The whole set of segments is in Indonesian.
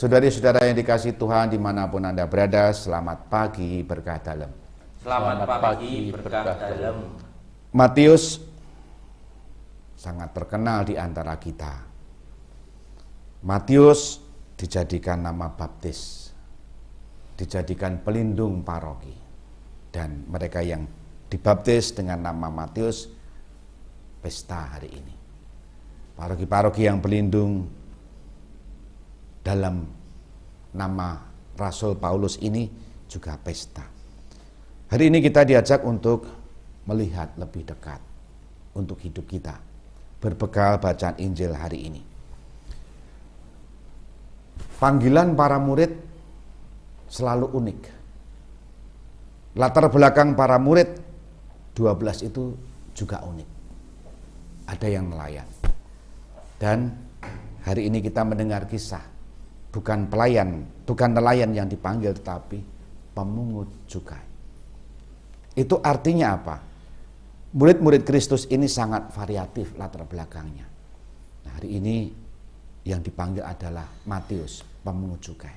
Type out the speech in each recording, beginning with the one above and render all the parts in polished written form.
Saudari-saudara yang dikasihi Tuhan dimanapun Anda berada, selamat pagi berkah dalam. Selamat pagi berkah dalam. Matius sangat terkenal di antara kita. Matius dijadikan nama baptis, dijadikan pelindung paroki. Dan mereka yang dibaptis dengan nama Matius pesta hari ini. Paroki-paroki yang pelindung dalam nama Rasul Paulus ini juga pesta. Hari ini kita diajak untuk melihat lebih dekat untuk hidup kita, berbekal bacaan Injil hari ini. Panggilan para murid selalu unik. Latar belakang para murid 12 itu juga unik. Ada yang nelayan. Dan hari ini kita mendengar kisah bukan nelayan yang dipanggil, tetapi pemungut cukai. Itu artinya apa? Murid-murid Kristus ini sangat variatif latar belakangnya. Nah, hari ini yang dipanggil adalah Matius, pemungut cukai.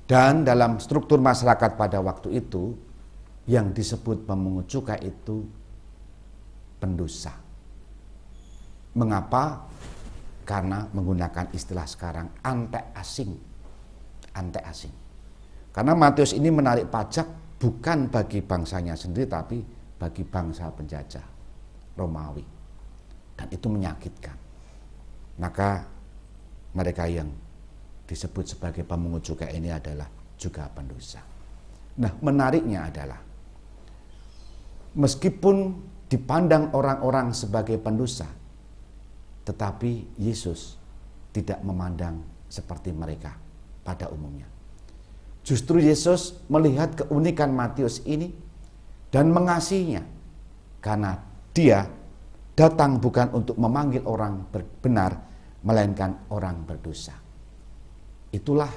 Dan dalam struktur masyarakat pada waktu itu, yang disebut pemungut cukai itu pendosa. Mengapa? Karena menggunakan istilah sekarang antek asing. Karena Matius ini menarik pajak bukan bagi bangsanya sendiri, tapi bagi bangsa penjajah Romawi. Dan itu menyakitkan. Maka mereka yang disebut sebagai pemungut cukai ini adalah juga pendosa. Nah, menariknya adalah meskipun dipandang orang-orang sebagai pendosa, tetapi Yesus tidak memandang seperti mereka pada umumnya. Justru Yesus melihat keunikan Matius ini dan mengasihinya, karena dia datang bukan untuk memanggil orang benar, melainkan orang berdosa. Itulah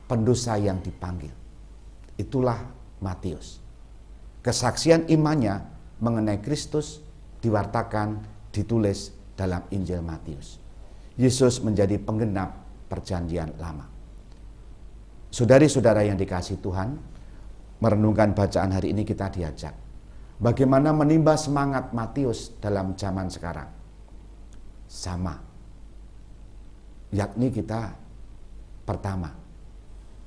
pendosa yang dipanggil. Itulah Matius. Kesaksian imannya mengenai Kristus diwartakan, ditulis dalam Injil Matius. Yesus menjadi penggenap perjanjian lama. Saudari-saudara yang dikasihi Tuhan, merenungkan bacaan hari ini kita diajak bagaimana menimba semangat Matius dalam zaman sekarang. Sama. Yakni kita pertama,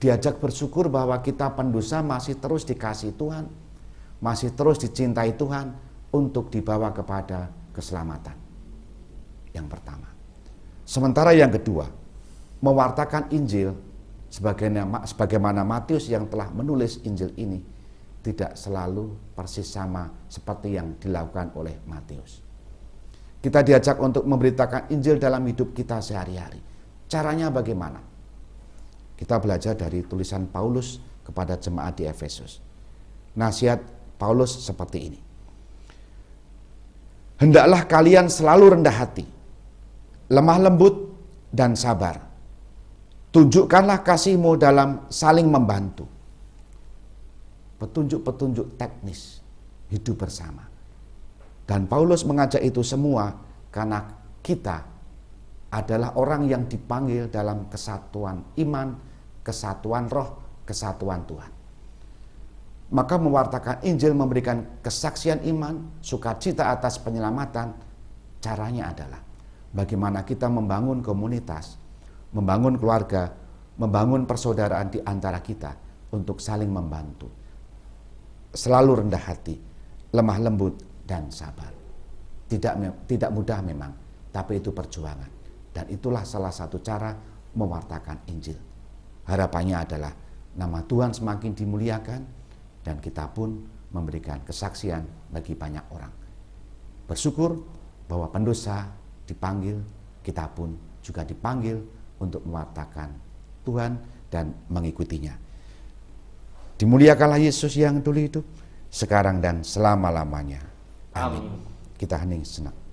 diajak bersyukur bahwa kita pendosa masih terus dikasihi Tuhan, masih terus dicintai Tuhan untuk dibawa kepada keselamatan. Yang pertama. Sementara yang kedua, mewartakan Injil sebagaimana Matius yang telah menulis Injil ini tidak selalu persis sama seperti yang dilakukan oleh Matius. Kita diajak untuk memberitakan Injil dalam hidup kita sehari-hari. Caranya bagaimana? Kita belajar dari tulisan Paulus kepada jemaat di Efesus. Nasihat Paulus seperti ini. Hendaklah kalian selalu rendah hati, lemah lembut dan sabar. Tunjukkanlah kasihmu dalam saling membantu. Petunjuk-petunjuk teknis hidup bersama. Dan Paulus mengajak itu semua karena kita adalah orang yang dipanggil dalam kesatuan iman, kesatuan roh, kesatuan Tuhan. Maka mewartakan Injil, memberikan kesaksian iman, sukacita atas penyelamatan, caranya adalah bagaimana kita membangun komunitas, membangun keluarga, membangun persaudaraan di antara kita untuk saling membantu. Selalu rendah hati, lemah lembut, dan sabar. Tidak mudah memang, tapi itu perjuangan. Dan itulah salah satu cara mewartakan Injil. Harapannya adalah nama Tuhan semakin dimuliakan, dan kita pun memberikan kesaksian bagi banyak orang. Bersyukur bahwa pendosa dipanggil, kita pun juga dipanggil untuk mewartakan Tuhan dan mengikutinya. Dimuliakanlah Yesus yang dulu hidup, sekarang dan selama-lamanya. Amin. Kita hening sejenak.